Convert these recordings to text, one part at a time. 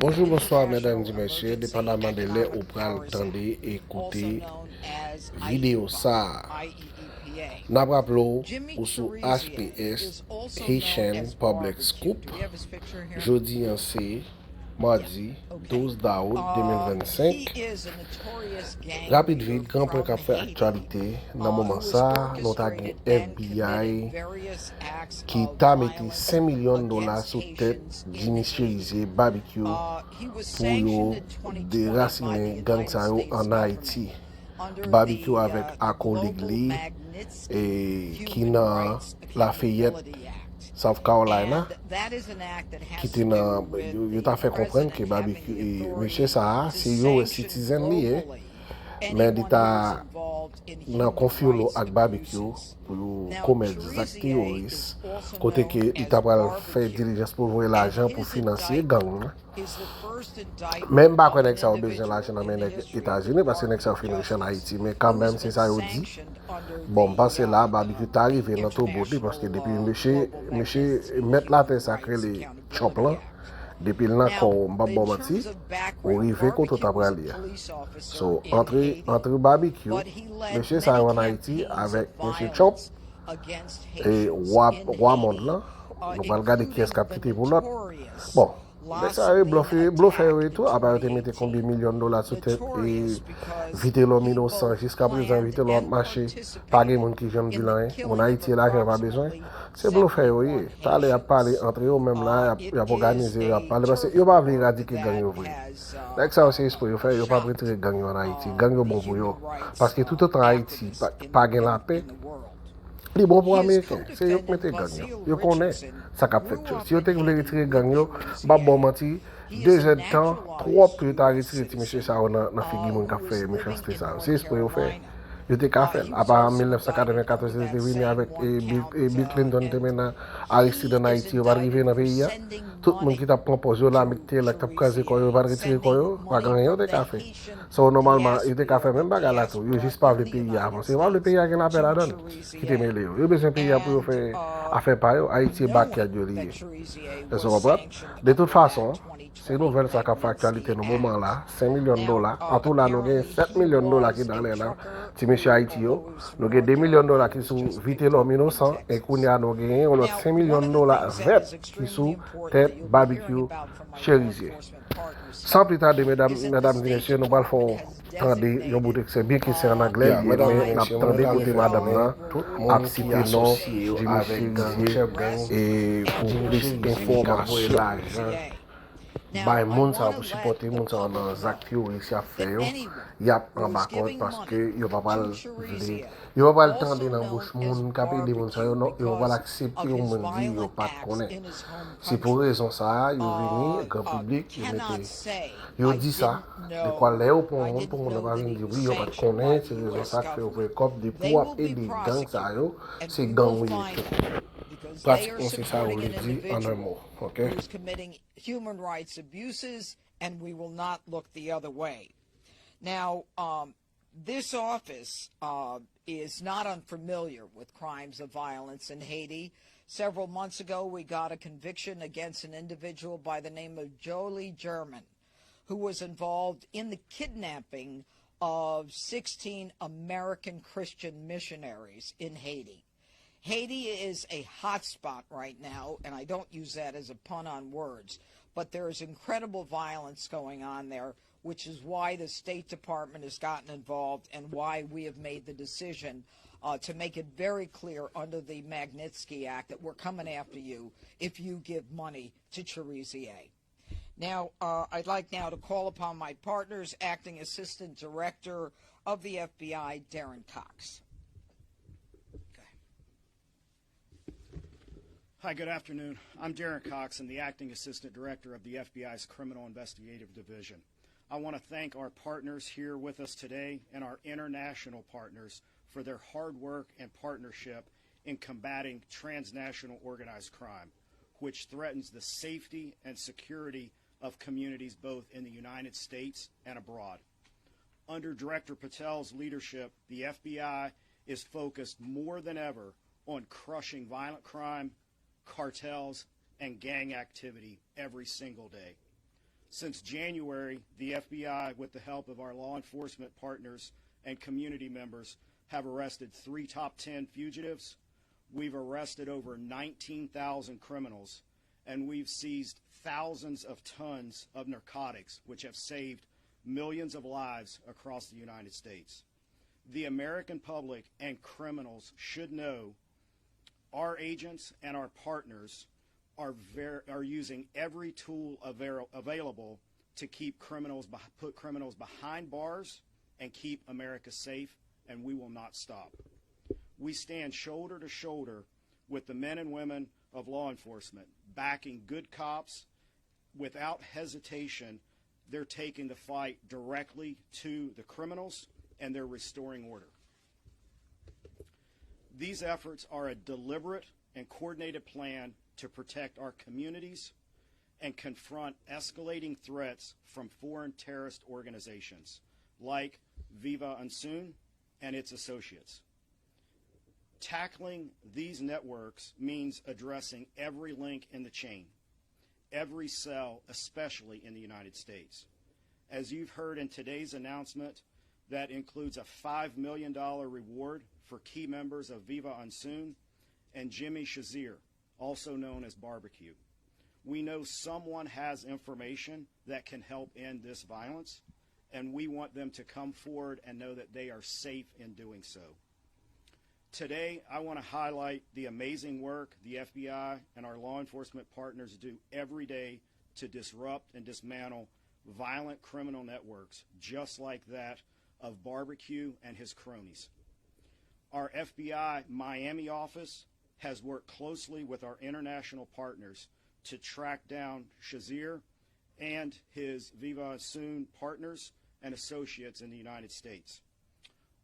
Bonjour, bonsoir, mesdames et messieurs. Dépendamment de l'heure où pral tendez écouter vidéo ça. N'a rappelons ou sous HPS Haitian Public Scoop. Jeudi en c'est mardi 12 août 2025. Rapide vite, grand point qu'a fait actualité. Dans le moment ça, nous avons FBI qui t'a mis 5 millions de dollars sous tête Jimmy Cherizier barbecue pour yo déraciner gang sa yo en Haïti. Barbecue avec accord Legli et qui dans Lafayette, South Carolina, qui te nan, yo t'a fait comprendre que barbecue et monsieur ça c'est yo citizen lié. Mais il t'a nan confio ak barbecue pour commettre des actes terroristes. Côté que il t'a fait diligence pour voir l'argent pour financer gang. Même pas qu'on ça a besoin l'argent dans les États-Unis parce que ça finit en Haïti, mais quand même c'est ça yo dit. Bon, parce que là barbecue est arrivé dans tout beauté parce que depuis monsieur mettre la tête sacrée les chop là. Depuis là qu'on m'a bon menti, on arrive contre Tabralia. So entre barbecue, monsieur ça en Haïti avec monsieur Chop et roi monde là, nous allons regarder qui est-ce qui a quitté pour l'autre. Bon, mais ça a bluffé et tout, après tu mettre combien de millions de dollars sur tête et vite l'homme innocent jusqu'à présent vite l'autre marché, pas de monde qui vient du là, mon Haïti là j'ai pas besoin. C'est bluffé oui, t'allais à parler entre eux même là, il y a organisé à parler parce que yo pas venir éradiquer gang yo vrai. Là ça aussi esprit yo faire yo pas retirer gang yo en Haïti, gang yo bon pour yo parce que tout autre en Haïti pas gain la paix. Les bons pour Américains, c'est eux qui mettent gang yo. Yo connaît ça qu'a fait. Si yo te voulait retirer gang yo, pas bon menti, 2 heures de temps, 3 plus tard retirer monsieur ça dans figi moun qu'a fait méchanceté ça. C'est esprit yo fait. Yo te qu'a fait. À part en 1994, ils étaient venus avec Bill Clinton te maintenant Aristide en Haïti, yo va arriver dans le pays. Tout le monde qui t'a proposé là, Mete, là, t'a casé quoi, yo va retirer quoi yo, pas grand yo te qu'a fait. So normalement, il te qu'a fait même bagarre là tout. Yo juste pas le pays avant. C'est pas le pays qui n'a pas la donne. Qui te mêlé yo. Yo besoin pays pour faire affaire par yo, Haïti backyard yo lié. Vous comprenez? De toute façon, c'est nouvelle ça qui fait actualité dans le moment là, 5 millions de dollars. En tout là, nous avons 7 millions de dollars qui dans les là. Si monsieur Haïti, nous avons 2 millions de dollars qui sont vite l'homme innocent et qu'on a nous avons 5 millions de dollars verts qui sont tête barbecue Cherizier. Sans plus tarder, mesdames et messieurs, nous allons faire attendre, c'est bien que c'est en anglais, mais nous attendons côté madame là, à citer non, Jimmy Cherizier, et pour plus d'informations, bah, moun ça pour supporter moun ça dans actes réussi à faire y a en bas parce que yo pas pas le temps de l'embauche moun capé de moun ça non yo pas l'accepter au monde dit yo pas connaît c'est pour raison ça yo venu grand public yo mettez yo dit ça de quoi là pour moun pas venir dire oui yo pas connaît c'est raison ça que fait cop de pour aider gang ça yo c'est gang oui pratiquement c'est ça on le dit en un mot OK committing human rights abuses, and we will not look the other way. Now, this office is not unfamiliar with crimes of violence in Haiti. Several months ago, we got a conviction against an individual by the name of Jolie German, who was involved in the kidnapping of 16 American Christian missionaries in Haiti. Haiti is a hot spot right now, and I don't use that as a pun on words, but there is incredible violence going on there, which is why the State Department has gotten involved and why we have made the decision to make it very clear under the Magnitsky Act that we're coming after you if you give money to Cherizier. Now, I'd like now to call upon my partners, Acting Assistant Director of the FBI, Darren Cox. Hi, good afternoon. I'm Darren Cox. I'm the Acting Assistant Director of the FBI's Criminal Investigative Division. I want to thank our partners here with us today and our international partners for their hard work and partnership in combating transnational organized crime, which threatens the safety and security of communities both in the United States and abroad. Under Director Patel's leadership, the FBI is focused more than ever on crushing violent crime, cartels, and gang activity every single day. Since January, the FBI, with the help of our law enforcement partners and community members, have arrested 3 top 10 fugitives. We've arrested over 19,000 criminals, and we've seized thousands of tons of narcotics, which have saved millions of lives across the United States. The American public and criminals should know our agents and our partners are using every tool available to put criminals behind bars and keep America safe, and we will not stop. We stand shoulder to shoulder with the men and women of law enforcement, backing good cops. Without hesitation, they're taking the fight directly to the criminals, and they're restoring order. These efforts are a deliberate and coordinated plan to protect our communities and confront escalating threats from foreign terrorist organizations like Viva Ansun and its associates. Tackling these networks means addressing every link in the chain, every cell, especially in the United States. As you've heard in today's announcement, that includes a $5 million reward for key members of Viva Ansun and Jimmy Cherizier, also known as Barbecue. We know someone has information that can help end this violence, and we want them to come forward and know that they are safe in doing so. Today, I want to highlight the amazing work the FBI and our law enforcement partners do every day to disrupt and dismantle violent criminal networks, just like that of Barbecue and his cronies. Our FBI Miami office has worked closely with our international partners to track down Cherizier and his Viva Ansun partners and associates in the United States.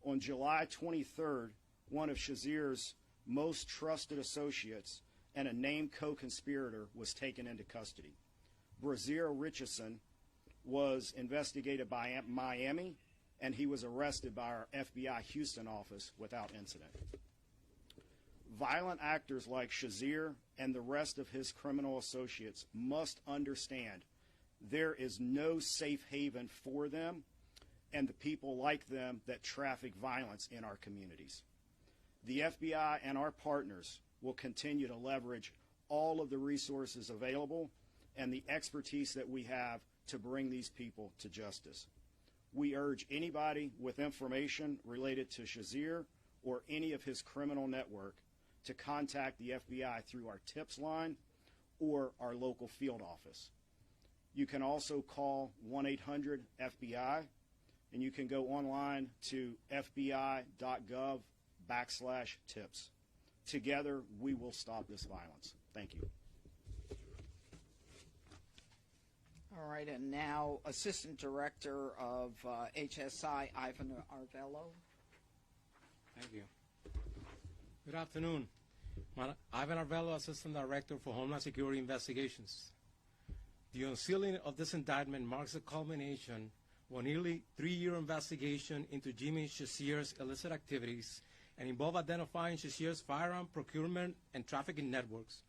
On July 23rd, one of Cherizier's most trusted associates and a named co-conspirator was taken into custody. Richardson was investigated by Miami, and he was arrested by our FBI Houston office without incident. Violent actors like Cherizier and the rest of his criminal associates must understand there is no safe haven for them and the people like them that traffic violence in our communities. The FBI and our partners will continue to leverage all of the resources available and the expertise that we have to bring these people to justice. We urge anybody with information related to Cherizier or any of his criminal network to contact the FBI through our tips line or our local field office. You can also call 1-800-FBI, and you can go online to fbi.gov/tips. Together, we will stop this violence. Thank you. All right, and now Assistant Director of HSI, Ivan Arvello. Thank you. Good afternoon. Ivan Arvello, Assistant Director for Homeland Security Investigations. The unsealing of this indictment marks the culmination of a nearly 3-year investigation into Jimmy Cherizier's illicit activities and involved identifying Cherizier's firearm procurement and trafficking networks,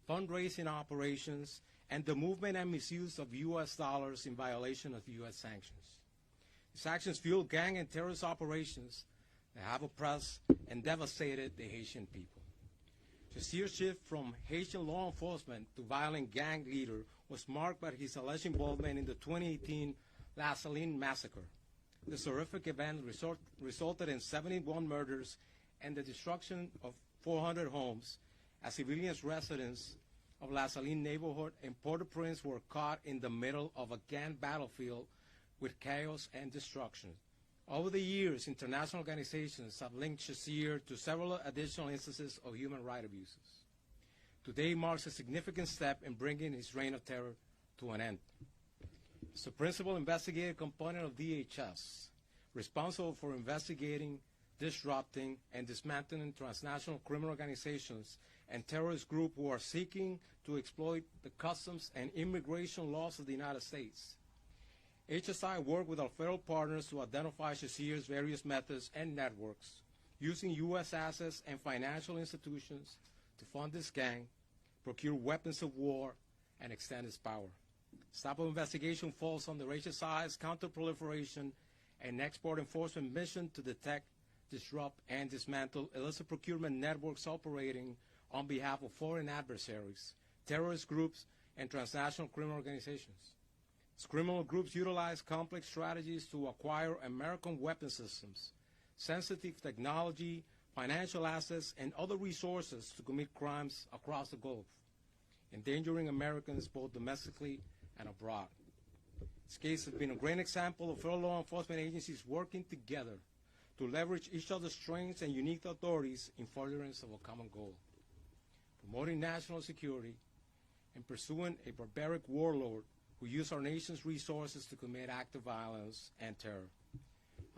fundraising operations, and the movement and misuse of U.S. dollars in violation of U.S. sanctions. These actions fuel gang and terrorist operations that have oppressed and devastated the Haitian people. Cherizier's shift from Haitian law enforcement to violent gang leader was marked by his alleged involvement in the 2018 La Saline massacre. This horrific event resulted in 71 murders and the destruction of 400 homes as civilians residents of La Saline neighborhood in Pòtoprens were caught in the middle of a gang battlefield with chaos and destruction. Over the years, international organizations have linked Cherizier to several additional instances of human rights abuses. Today marks a significant step in bringing his reign of terror to an end. As the principal investigative component of DHS, responsible for investigating, disrupting, and dismantling transnational criminal organizations and terrorist groups who are seeking to exploit the customs and immigration laws of the United States. HSI worked with our federal partners to identify Cherizier's various methods and networks, using U.S. assets and financial institutions to fund this gang, procure weapons of war, and extend its power. This type of investigation falls on the racialized counterproliferation and export enforcement mission to detect, disrupt, and dismantle illicit procurement networks operating on behalf of foreign adversaries, terrorist groups, and transnational criminal organizations. These criminal groups utilize complex strategies to acquire American weapon systems, sensitive technology, financial assets, and other resources to commit crimes across the globe, endangering Americans both domestically and abroad. This case has been a great example of federal law enforcement agencies working together to leverage each other's strengths and unique authorities in furtherance of a common goal, promoting national security and pursuing a barbaric warlord who used our nation's resources to commit acts of violence and terror.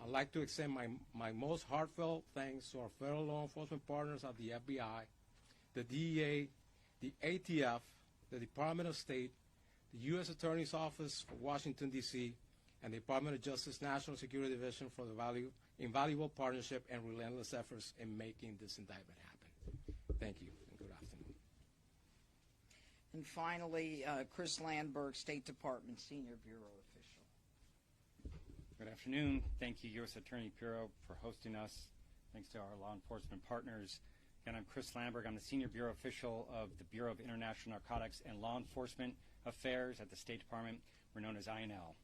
I'd like to extend my most heartfelt thanks to our federal law enforcement partners at the FBI, the DEA, the ATF, the Department of State, the U.S. Attorney's Office for Washington, D.C., and the Department of Justice National Security Division for the invaluable partnership and relentless efforts in making this indictment happen. Thank you, and good afternoon. And finally, Chris Landberg, State Department Senior Bureau Official. Good afternoon. Thank you, U.S. Attorney Bureau, for hosting us. Thanks to our law enforcement partners. Again, I'm Chris Landberg. I'm the Senior Bureau Official of the Bureau of International Narcotics and Law Enforcement Affairs at the State Department. We're known as INL.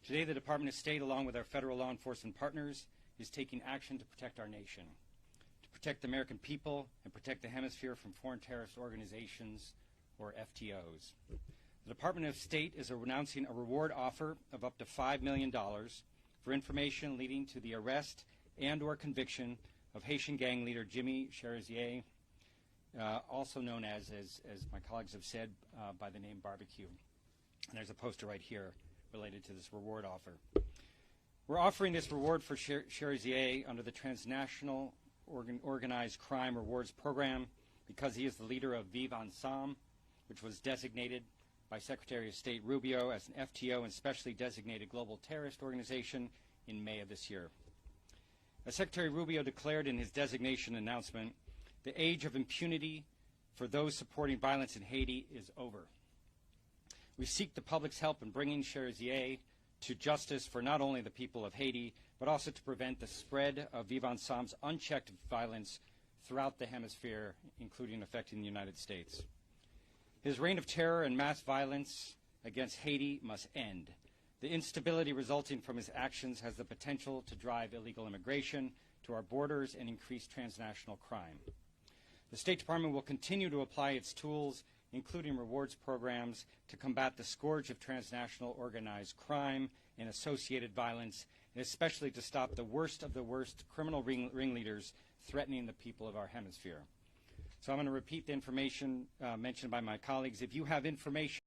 Today, the Department of State, along with our federal law enforcement partners, is taking action to protect our nation, to protect the American people, and protect the hemisphere from foreign terrorist organizations, or FTOs. The Department of State is announcing a reward offer of up to $5 million for information leading to the arrest and or conviction of Haitian gang leader Jimmy Cherizier, also known as my colleagues have said, by the name Barbecue. And there's a poster right here related to this reward offer. We're offering this reward for Cherizier under the Transnational Organized Crime Rewards Program because he is the leader of ansanm, which was designated by Secretary of State Rubio as an FTO and specially designated global terrorist organization in May of this year. As Secretary Rubio declared in his designation announcement, the age of impunity for those supporting violence in Haiti is over. We seek the public's help in bringing Cherizier to justice for not only the people of Haiti, but also to prevent the spread of ansanm's unchecked violence throughout the hemisphere, including affecting the United States. His reign of terror and mass violence against Haiti must end. The instability resulting from his actions has the potential to drive illegal immigration to our borders and increase transnational crime. The State Department will continue to apply its tools, including rewards programs, to combat the scourge of transnational organized crime and associated violence, and especially to stop the worst of the worst criminal ringleaders threatening the people of our hemisphere. So I'm going to repeat the information mentioned by my colleagues. If you have information